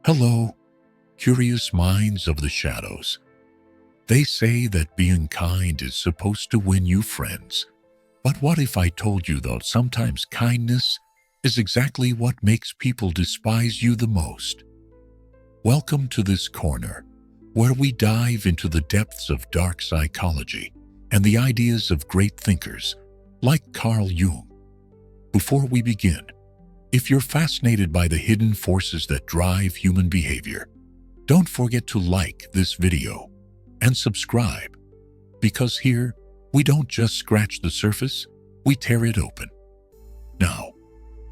Hello, curious minds of the shadows. They say that being kind is supposed to win you friends. But what if I told you that sometimes kindness is exactly what makes people despise you the most? Welcome to this corner, where we dive into the depths of dark psychology and the ideas of great thinkers like Carl Jung. Before we begin, if you're fascinated by the hidden forces that drive human behavior, don't forget to like this video and subscribe, because here we don't just scratch the surface, we tear it open. Now,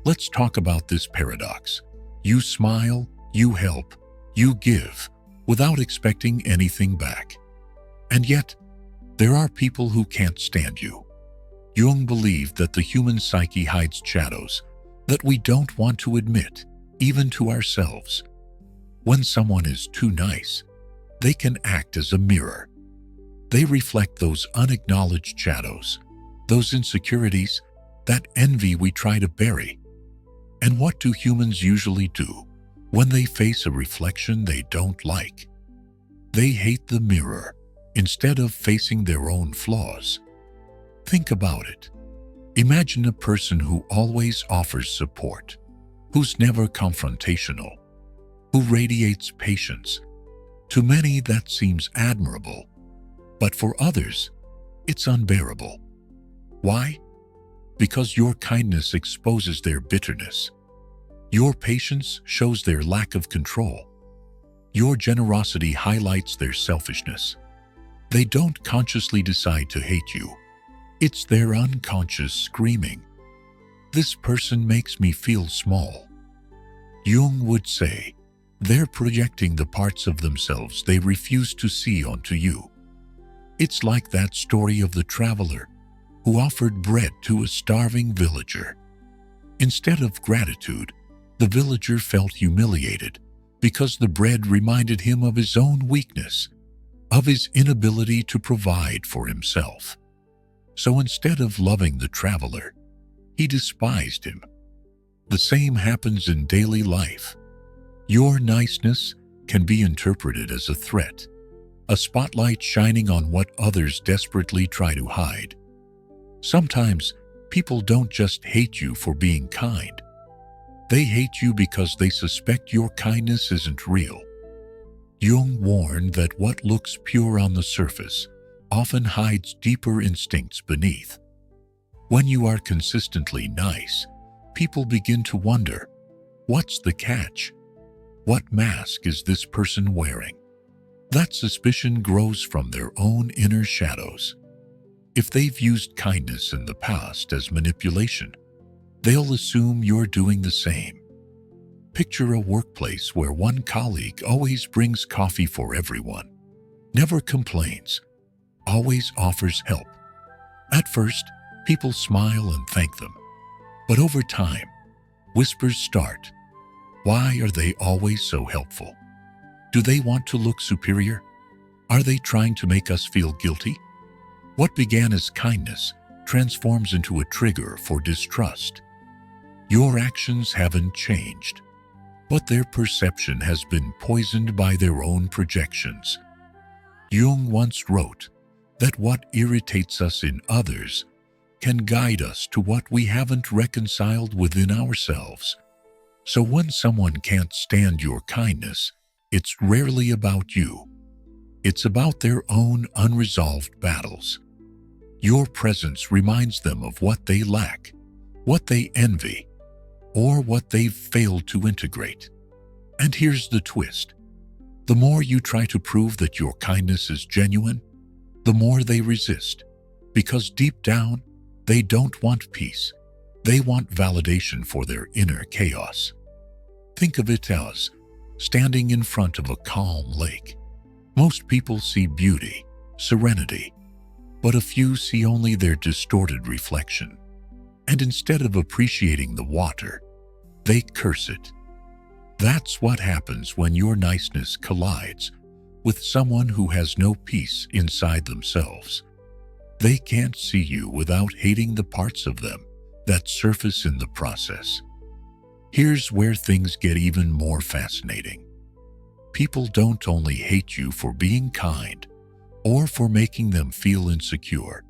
let's talk about this paradox. You smile, you help, you give, without expecting anything back. And yet, there are people who can't stand you. Jung believed that the human psyche hides shadows that we don't want to admit, even to ourselves. When someone is too nice, they can act as a mirror. They reflect those unacknowledged shadows, those insecurities, that envy we try to bury. And what do humans usually do when they face a reflection they don't like? They hate the mirror instead of facing their own flaws. Think about it. Imagine a person who always offers support, who's never confrontational, who radiates patience. To many, that seems admirable, but for others, it's unbearable. Why? Because your kindness exposes their bitterness. Your patience shows their lack of control. Your generosity highlights their selfishness. They don't consciously decide to hate you. It's their unconscious screaming. This person makes me feel small. Jung would say, they're projecting the parts of themselves they refuse to see onto you. It's like that story of the traveler who offered bread to a starving villager. Instead of gratitude, the villager felt humiliated because the bread reminded him of his own weakness, of his inability to provide for himself. So instead of loving the traveler, he despised him. The same happens in daily life. Your niceness can be interpreted as a threat, a spotlight shining on what others desperately try to hide. Sometimes people don't just hate you for being kind. They hate you because they suspect your kindness isn't real. Jung warned that what looks pure on the surface often hides deeper instincts beneath. When you are consistently nice, people begin to wonder, what's the catch? What mask is this person wearing? That suspicion grows from their own inner shadows. If they've used kindness in the past as manipulation, they'll assume you're doing the same. Picture a workplace where one colleague always brings coffee for everyone, never complains, always offers help. At first, people smile and thank them. But over time, whispers start. Why are they always so helpful? Do they want to look superior? Are they trying to make us feel guilty? What began as kindness transforms into a trigger for distrust. Your actions haven't changed, but their perception has been poisoned by their own projections. Jung once wrote that what irritates us in others can guide us to what we haven't reconciled within ourselves. So when someone can't stand your kindness, it's rarely about you. It's about their own unresolved battles. Your presence reminds them of what they lack, what they envy, or what they've failed to integrate. And here's the twist. The more you try to prove that your kindness is genuine, the more they resist, because deep down, they don't want peace. They want validation for their inner chaos. Think of it as standing in front of a calm lake. Most people see beauty, serenity, but a few see only their distorted reflection. And instead of appreciating the water, they curse it. That's what happens when your niceness collides with someone who has no peace inside themselves. They can't see you without hating the parts of them that surface in the process. Here's where things get even more fascinating. People don't only hate you for being kind or for making them feel insecure.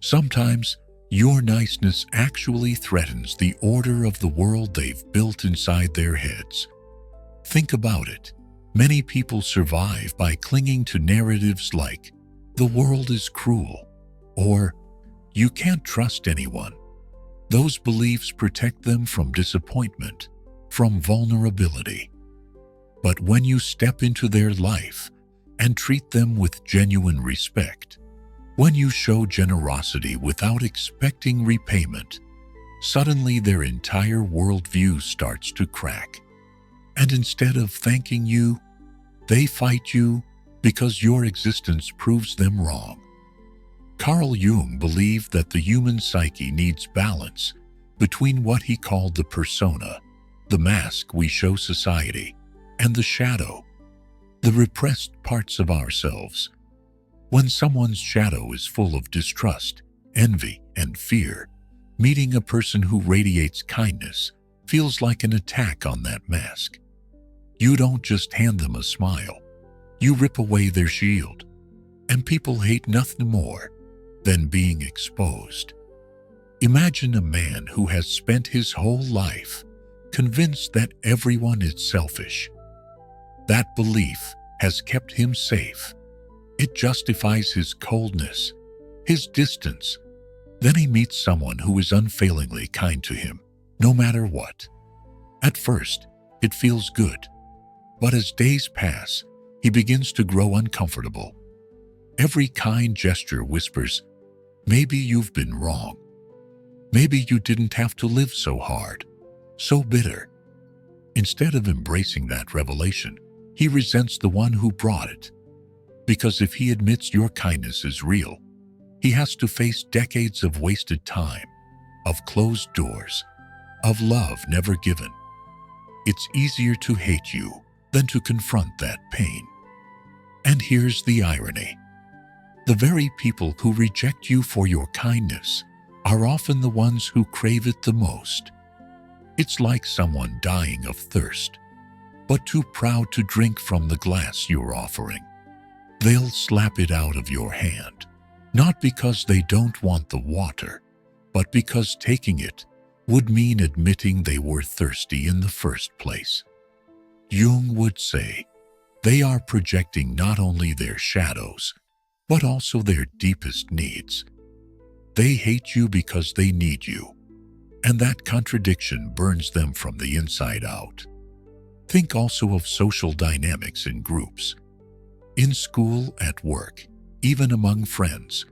Sometimes your niceness actually threatens the order of the world they've built inside their heads. Think about it. Many people survive by clinging to narratives like, "The world is cruel," or "You can't trust anyone." Those beliefs protect them from disappointment, from vulnerability. But when you step into their life and treat them with genuine respect, when you show generosity without expecting repayment, suddenly their entire worldview starts to crack. And instead of thanking you, they fight you because your existence proves them wrong. Carl Jung believed that the human psyche needs balance between what he called the persona, the mask we show society, and the shadow, the repressed parts of ourselves. When someone's shadow is full of distrust, envy, and fear, meeting a person who radiates kindness feels like an attack on that mask. You don't just hand them a smile, you rip away their shield. And people hate nothing more than being exposed. Imagine a man who has spent his whole life convinced that everyone is selfish. That belief has kept him safe. It justifies his coldness, his distance. Then he meets someone who is unfailingly kind to him, no matter what. At first, it feels good. But as days pass, he begins to grow uncomfortable. Every kind gesture whispers, "Maybe you've been wrong. Maybe you didn't have to live so hard, so bitter." Instead of embracing that revelation, he resents the one who brought it. Because if he admits your kindness is real, he has to face decades of wasted time, of closed doors, of love never given. It's easier to hate you than to confront that pain. And here's the irony. The very people who reject you for your kindness are often the ones who crave it the most. It's like someone dying of thirst, but too proud to drink from the glass you're offering. They'll slap it out of your hand, not because they don't want the water, but because taking it would mean admitting they were thirsty in the first place. Jung would say, they are projecting not only their shadows, but also their deepest needs. They hate you because they need you, and that contradiction burns them from the inside out. Think also of social dynamics in groups. In school, at work, even among friends.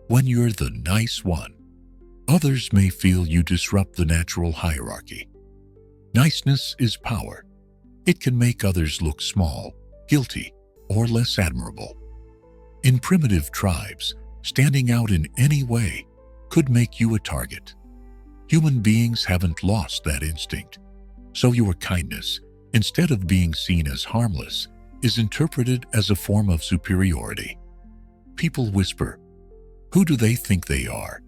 When you're the nice one, others may feel you disrupt the natural hierarchy. Niceness is power. It can make others look small, guilty, or less admirable. In primitive tribes, standing out in any way could make you a target. Human beings haven't lost that instinct, so your kindness, instead of being seen as harmless, is interpreted as a form of superiority. People whisper, "Who do they think they are?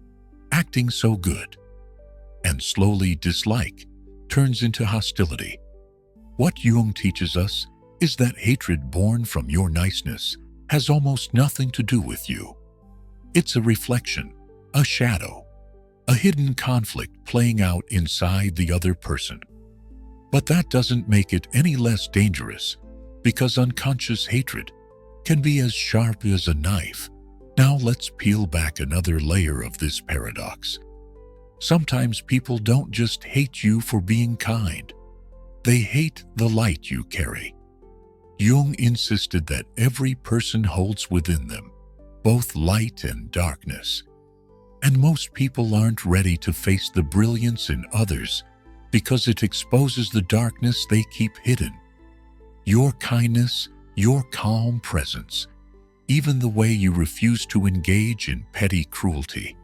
Acting so good." And slowly dislike turns into hostility. What Jung teaches us is that hatred born from your niceness has almost nothing to do with you. It's a reflection, a shadow, a hidden conflict playing out inside the other person. But that doesn't make it any less dangerous, because unconscious hatred can be as sharp as a knife. Now let's peel back another layer of this paradox. Sometimes people don't just hate you for being kind. They hate the light you carry. Jung insisted that every person holds within them both light and darkness. And most people aren't ready to face the brilliance in others because it exposes the darkness they keep hidden. Your kindness, your calm presence, even the way you refuse to engage in petty cruelty.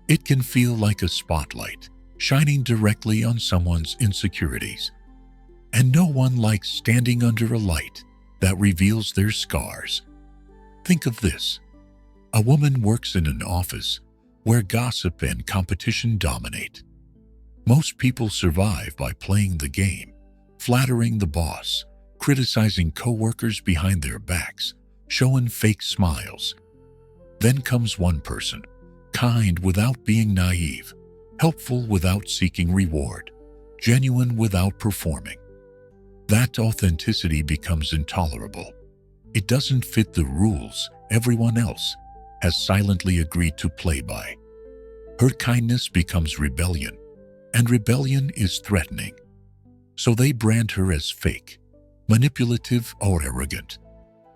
It can feel like a spotlight shining directly on someone's insecurities. And no one likes standing under a light that reveals their scars. Think of this. A woman works in an office where gossip and competition dominate. Most people survive by playing the game, flattering the boss, criticizing coworkers behind their backs, showing fake smiles. Then comes one person, kind without being naive, helpful without seeking reward, genuine without performing. That authenticity becomes intolerable. It doesn't fit the rules everyone else has silently agreed to play by. Her kindness becomes rebellion, and rebellion is threatening. So they brand her as fake, manipulative, or arrogant,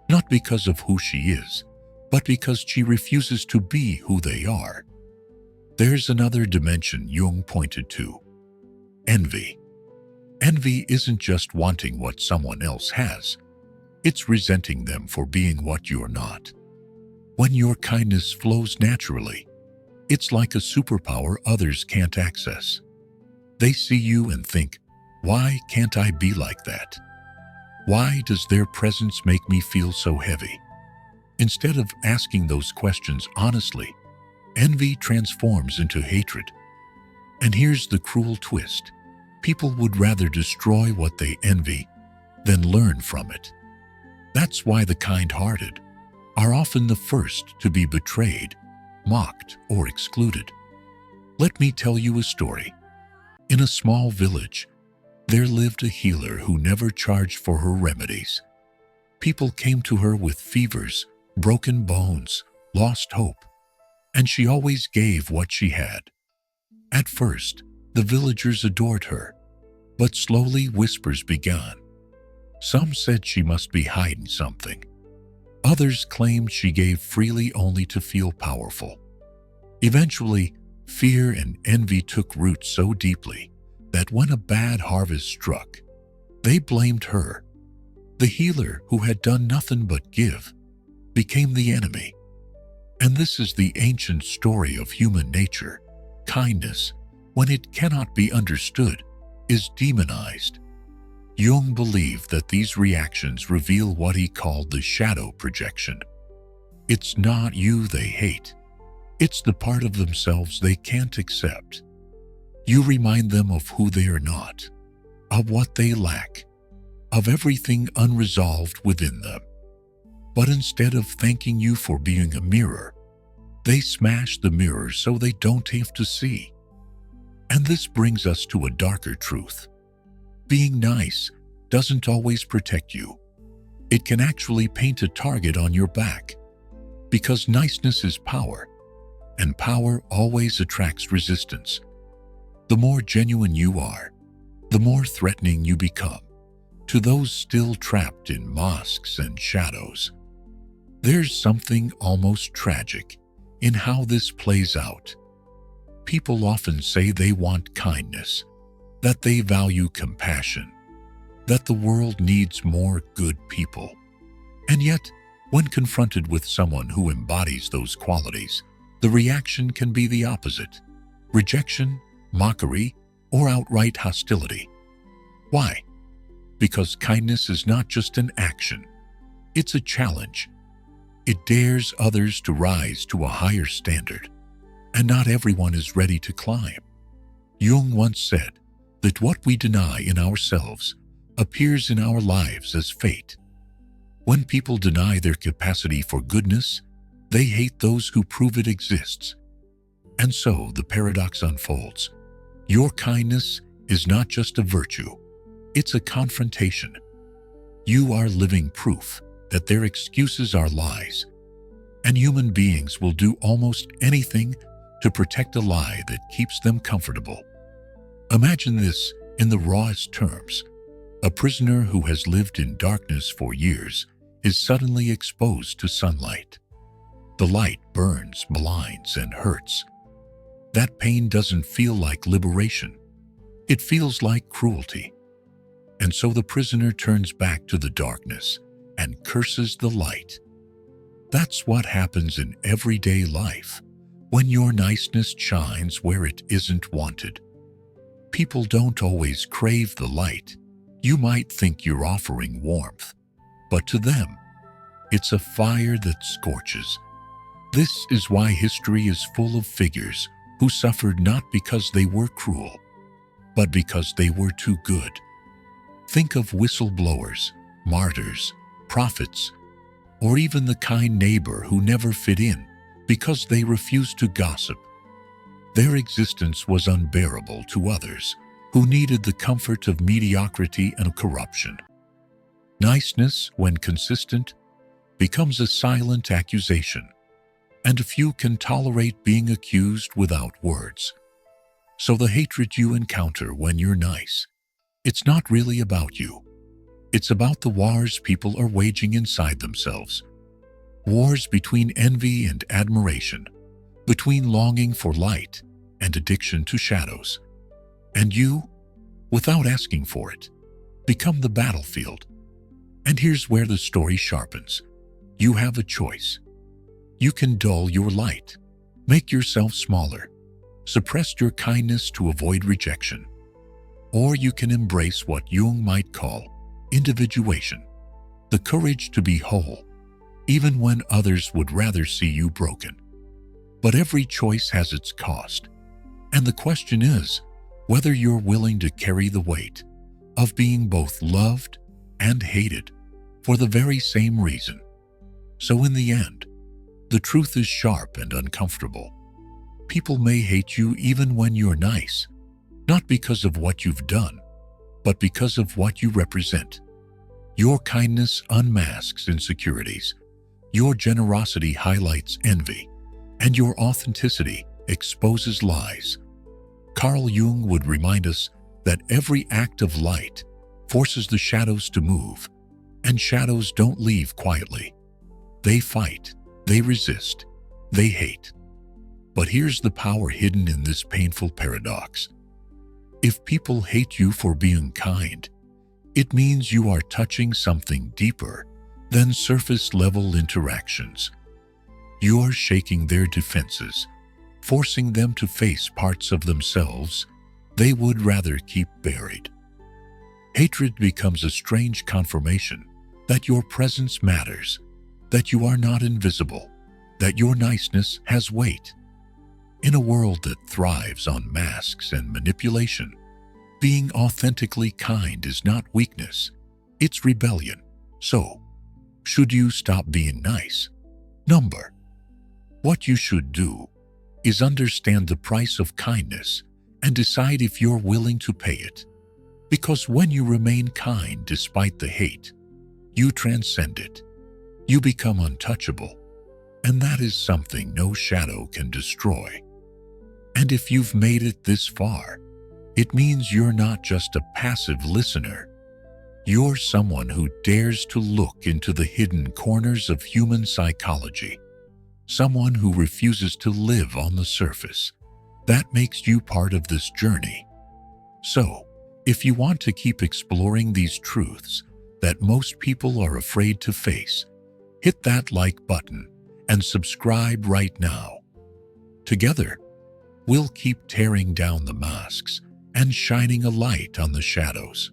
not because of who she is, but because she refuses to be who they are. There's another dimension Jung pointed to: envy. Envy isn't just wanting what someone else has, it's resenting them for being what you're not. When your kindness flows naturally, it's like a superpower others can't access. They see you and think, why can't I be like that? Why does their presence make me feel so heavy? Instead of asking those questions honestly, envy transforms into hatred. And here's the cruel twist: people would rather destroy what they envy than learn from it. That's why the kind-hearted are often the first to be betrayed, mocked, or excluded. Let me tell you a story. In a small village, there lived a healer who never charged for her remedies. People came to her with fevers, broken bones, lost hope, and she always gave what she had. At first, the villagers adored her, but slowly whispers began. Some said she must be hiding something. Others claimed she gave freely only to feel powerful. Eventually, fear and envy took root so deeply that when a bad harvest struck, they blamed her. The healer, who had done nothing but give, became the enemy. And this is the ancient story of human nature. Kindness, when it cannot be understood, is demonized. Jung believed that these reactions reveal what he called the shadow projection. It's not you they hate. It's the part of themselves they can't accept. You remind them of who they are not, of what they lack, of everything unresolved within them. But instead of thanking you for being a mirror, they smash the mirror so they don't have to see. And this brings us to a darker truth. Being nice doesn't always protect you. It can actually paint a target on your back, because niceness is power, and power always attracts resistance. The more genuine you are, the more threatening you become to those still trapped in masks and shadows. There's something almost tragic in how this plays out. People often say they want kindness, that they value compassion, that the world needs more good people. And yet, when confronted with someone who embodies those qualities, the reaction can be the opposite: rejection, mockery, or outright hostility. Why? Because kindness is not just an action, it's a challenge. It dares others to rise to a higher standard, and not everyone is ready to climb. Jung once said that what we deny in ourselves appears in our lives as fate. When people deny their capacity for goodness, they hate those who prove it exists. And so the paradox unfolds. Your kindness is not just a virtue, it's a confrontation. You are living proof that their excuses are lies, and human beings will do almost anything to protect a lie that keeps them comfortable. Imagine this in the rawest terms. A prisoner who has lived in darkness for years is suddenly exposed to sunlight. The light burns, blinds, and hurts. That pain doesn't feel like liberation. It feels like cruelty. And so the prisoner turns back to the darkness and curses the light. That's what happens in everyday life when your niceness shines where it isn't wanted. People don't always crave the light. You might think you're offering warmth, but to them, it's a fire that scorches. This is why history is full of figures who suffered not because they were cruel, but because they were too good. Think of whistleblowers, martyrs, prophets, or even the kind neighbor who never fit in because they refused to gossip. Their existence was unbearable to others who needed the comfort of mediocrity and corruption. Niceness, when consistent, becomes a silent accusation, and few can tolerate being accused without words. So the hatred you encounter when you're nice, it's not really about you. It's about the wars people are waging inside themselves. Wars between envy and admiration, between longing for light and addiction to shadows. And you, without asking for it, become the battlefield. And here's where the story sharpens. You have a choice. You can dull your light, make yourself smaller, suppress your kindness to avoid rejection. Or you can embrace what Jung might call individuation, the courage to be whole, even when others would rather see you broken. But every choice has its cost, and the question is whether you're willing to carry the weight of being both loved and hated for the very same reason. So in the end, the truth is sharp and uncomfortable. People may hate you even when you're nice, not because of what you've done, but because of what you represent. Your kindness unmasks insecurities, your generosity highlights envy, and your authenticity exposes lies. Carl Jung would remind us that every act of light forces the shadows to move, and shadows don't leave quietly. They fight, they resist, they hate. But here's the power hidden in this painful paradox. If people hate you for being kind, it means you are touching something deeper than surface-level interactions. You're shaking their defenses, forcing them to face parts of themselves they would rather keep buried. Hatred becomes a strange confirmation that your presence matters, that you are not invisible, that your niceness has weight. In a world that thrives on masks and manipulation, being authentically kind is not weakness, it's rebellion. So, should you stop being nice? What you should do is understand the price of kindness and decide if you're willing to pay it. Because when you remain kind despite the hate, you transcend it. You become untouchable, and that is something no shadow can destroy. And if you've made it this far, it means you're not just a passive listener. You're someone who dares to look into the hidden corners of human psychology. Someone who refuses to live on the surface. That makes you part of this journey. So, if you want to keep exploring these truths that most people are afraid to face, hit that like button and subscribe right now. Together, we'll keep tearing down the masks and shining a light on the shadows.